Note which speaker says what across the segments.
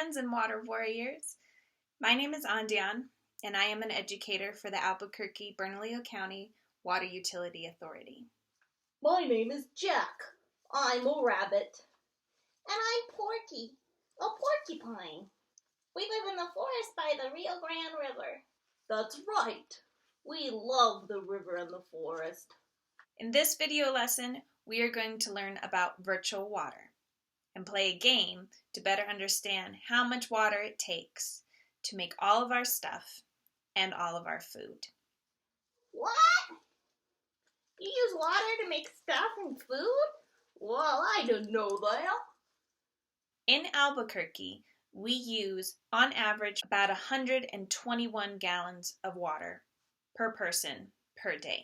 Speaker 1: friends and water warriors. My name is Andian, and I am an educator for the Albuquerque Bernalillo County Water Utility Authority.
Speaker 2: My name is Jack. I'm a rabbit.
Speaker 3: And I'm Porky, a porcupine. We live in the forest by the Rio Grande River.
Speaker 2: That's right. We love the river and the forest.
Speaker 1: In this video lesson, we are going to learn about virtual water and play a game to better understand how much water it takes to make all of our stuff and all of our food.
Speaker 3: What? You use water to make stuff and food?
Speaker 2: Well, I didn't know that.
Speaker 1: In Albuquerque, we use, on average, about 121 gallons of water per person per day.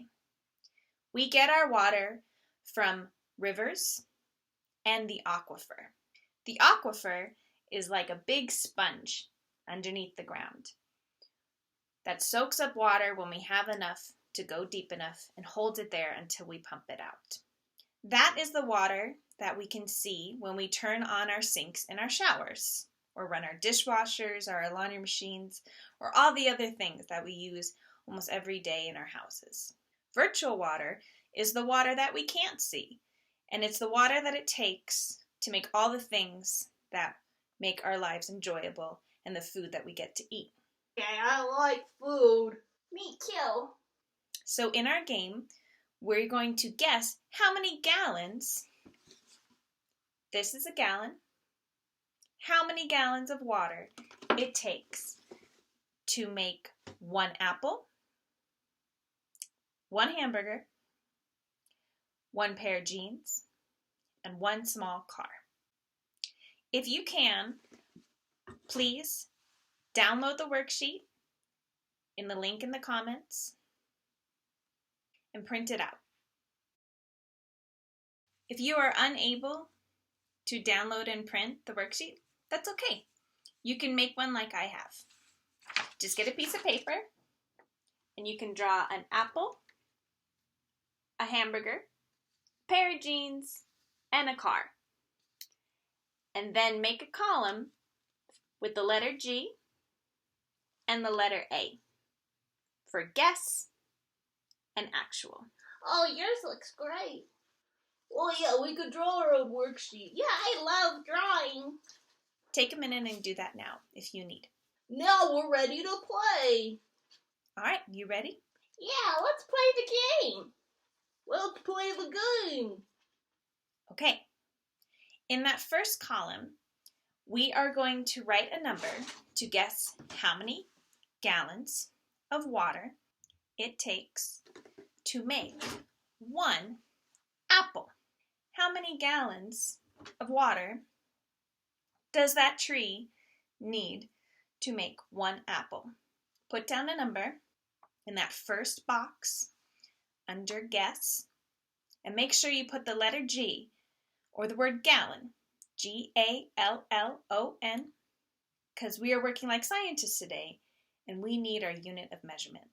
Speaker 1: We get our water from rivers and the aquifer. The aquifer is like a big sponge underneath the ground that soaks up water when we have enough to go deep enough and holds it there until we pump it out. That is the water that we can see when we turn on our sinks and our showers, or run our dishwashers, our laundry machines, or all the other things that we use almost every day in our houses. Virtual water is the water that we can't see, and it's the water that it takes to make all the things that make our lives enjoyable and the food that we get to eat.
Speaker 2: Yeah, I like food.
Speaker 3: Me too.
Speaker 1: So in our game, we're going to guess how many gallons, this is a gallon, how many gallons of water it takes to make one apple, one hamburger, one pair of jeans, and one small car. If you can, please download the worksheet in the link in the comments and print it out. If you are unable to download and print the worksheet, that's okay. You can make one like I have. Just get a piece of paper and you can draw an apple, a hamburger, a pair of jeans, and a car. And then make a column with the letter G and the letter A for guess and actual.
Speaker 3: Oh, yours looks great.
Speaker 2: Well, yeah, we could draw our own worksheet.
Speaker 3: Yeah, I love drawing.
Speaker 1: Take a minute and do that now if you need.
Speaker 2: Now we're ready to play.
Speaker 1: All right, you ready?
Speaker 3: Yeah, let's play the game.
Speaker 2: Let's play the game.
Speaker 1: Okay. In that first column, we are going to write a number to guess how many gallons of water it takes to make one apple. How many gallons of water does that tree need to make one apple? Put down a number in that first box under guess, and make sure you put the letter G or the word gallon, G-A-L-L-O-N, because we are working like scientists today and we need our unit of measurement.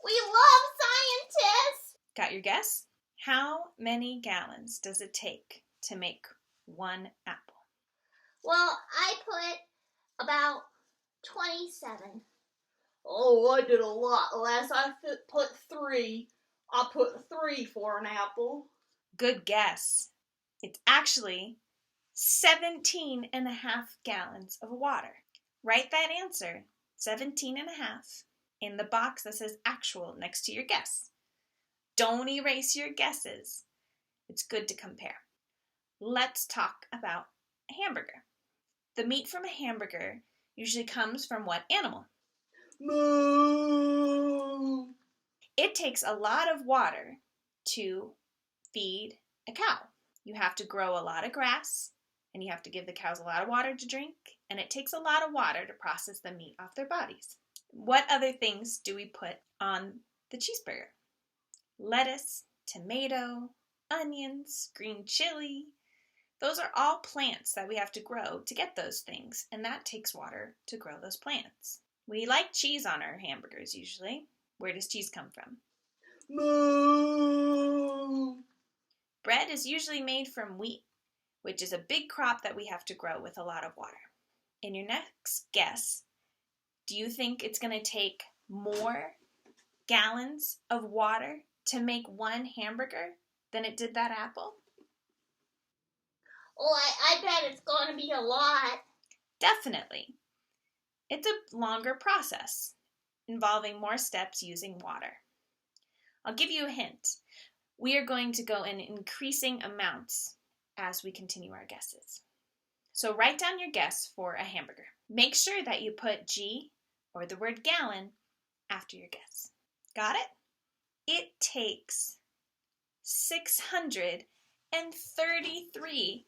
Speaker 3: We love scientists!
Speaker 1: Got your guess? How many gallons does it take to make one apple?
Speaker 3: Well, I put about 27.
Speaker 2: Oh, I did a lot less. I put 3. I put 3 for an apple.
Speaker 1: Good guess. It's actually 17 and a half gallons of water. Write that answer, 17 and a half, in the box that says actual next to your guess. Don't erase your guesses. It's good to compare. Let's talk about a hamburger. The meat from a hamburger usually comes from what animal?
Speaker 2: Moo!
Speaker 1: It takes a lot of water to feed a cow. You have to grow a lot of grass, and you have to give the cows a lot of water to drink, and it takes a lot of water to process the meat off their bodies. What other things do we put on the cheeseburger? Lettuce, tomato, onions, green chili. Those are all plants that we have to grow to get those things, and that takes water to grow those plants. We like cheese on our hamburgers usually. Where does cheese come from?
Speaker 2: Moo!
Speaker 1: Bread is usually made from wheat, which is a big crop that we have to grow with a lot of water. in your next guess, do you think it's going to take more gallons of water to make one hamburger than it did that apple?
Speaker 3: Oh, I bet it's going to be a lot.
Speaker 1: Definitely. It's a longer process involving more steps using water. I'll give you a hint. We are going to go in increasing amounts as we continue our guesses. So write down your guess for a hamburger. Make sure that you put G or the word gallon after your guess. Got it? It takes 633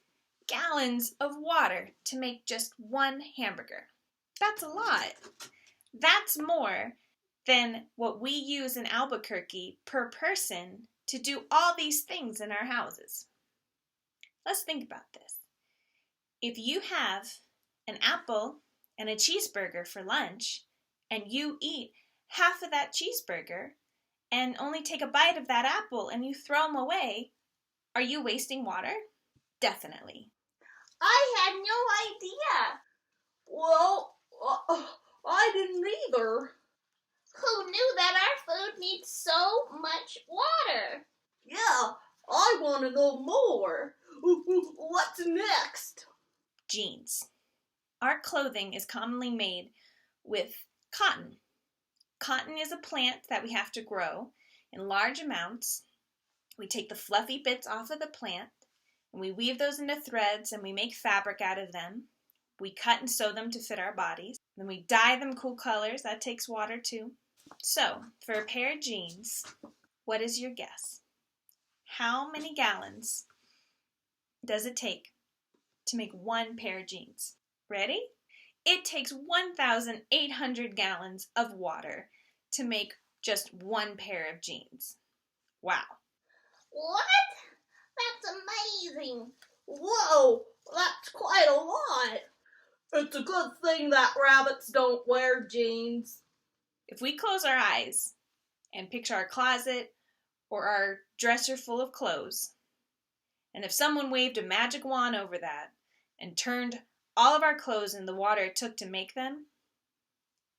Speaker 1: gallons of water to make just one hamburger. That's a lot. That's more than what we use in Albuquerque per person to do all these things in our houses. Let's think about this. If you have an apple and a cheeseburger for lunch, and you eat half of that cheeseburger and only take a bite of that apple and you throw them away, are you wasting water? Definitely.
Speaker 3: I had no idea.
Speaker 2: Well, I didn't either.
Speaker 3: Who knew that our food needs so much water?
Speaker 2: Yeah, I want to know more. What's next?
Speaker 1: Jeans. Our clothing is commonly made with cotton. Cotton is a plant that we have to grow in large amounts. We take the fluffy bits off of the plant and we weave those into threads and we make fabric out of them. We cut and sew them to fit our bodies. Then we dye them cool colors. That takes water too. So, for a pair of jeans, what is your guess? How many gallons does it take to make one pair of jeans? Ready? It takes 1,800 gallons of water to make just one pair of jeans. Wow.
Speaker 3: What? That's amazing.
Speaker 2: Whoa, that's quite a lot. It's a good thing that rabbits don't wear jeans.
Speaker 1: If we close our eyes and picture our closet or our dresser full of clothes, and if someone waved a magic wand over that and turned all of our clothes in the water it took to make them,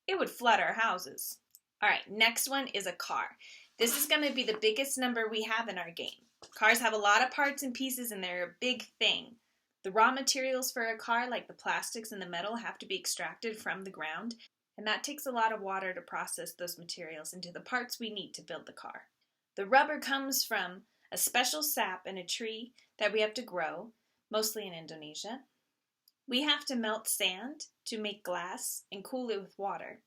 Speaker 1: it would flood our houses. All right, next one is a car. This is going to be the biggest number we have in our game. Cars have a lot of parts and pieces and they're a big thing. The raw materials for a car, like the plastics and the metal, have to be extracted from the ground, and that takes a lot of water to process those materials into the parts we need to build the car. The rubber comes from a special sap in a tree that we have to grow, mostly in Indonesia. We have to melt sand to make glass and cool it with water.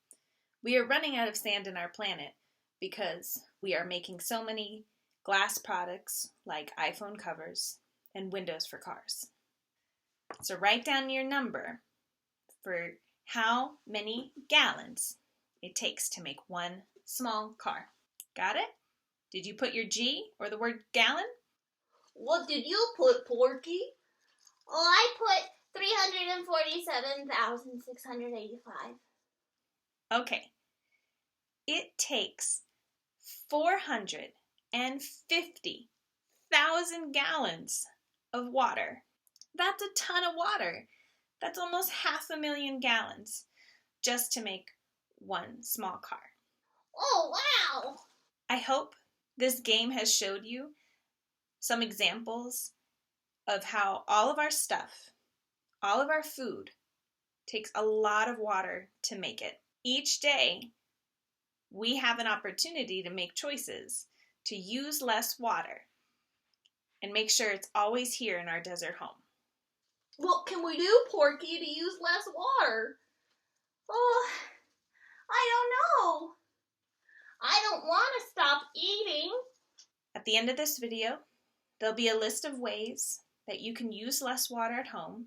Speaker 1: We are running out of sand in our planet because we are making so many glass products like iPhone covers and windows for cars. So write down your number for how many gallons it takes to make one small car. Got it? Did you put your G or the word gallon?
Speaker 2: What did you put, Porky?
Speaker 3: Oh, I put 347,685.
Speaker 1: Okay. It takes 450,000 gallons of water. That's a ton of water. That's almost 500,000 gallons just to make one small car.
Speaker 3: Oh, wow.
Speaker 1: I hope this game has showed you some examples of how all of our stuff, all of our food, takes a lot of water to make it. Each day, we have an opportunity to make choices to use less water and make sure it's always here in our desert home.
Speaker 2: What can we do, Porky, to use less water?
Speaker 3: Oh, I don't know. I don't want to stop eating.
Speaker 1: At the end of this video, there'll be a list of ways that you can use less water at home,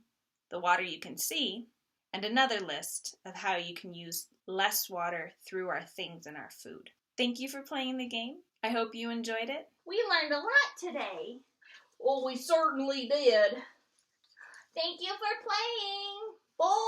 Speaker 1: the water you can see, and another list of how you can use less water through our things and our food. Thank you for playing the game. I hope you enjoyed it.
Speaker 3: We learned a lot today.
Speaker 2: Well, we certainly did.
Speaker 3: Thank you for playing.
Speaker 2: Bye.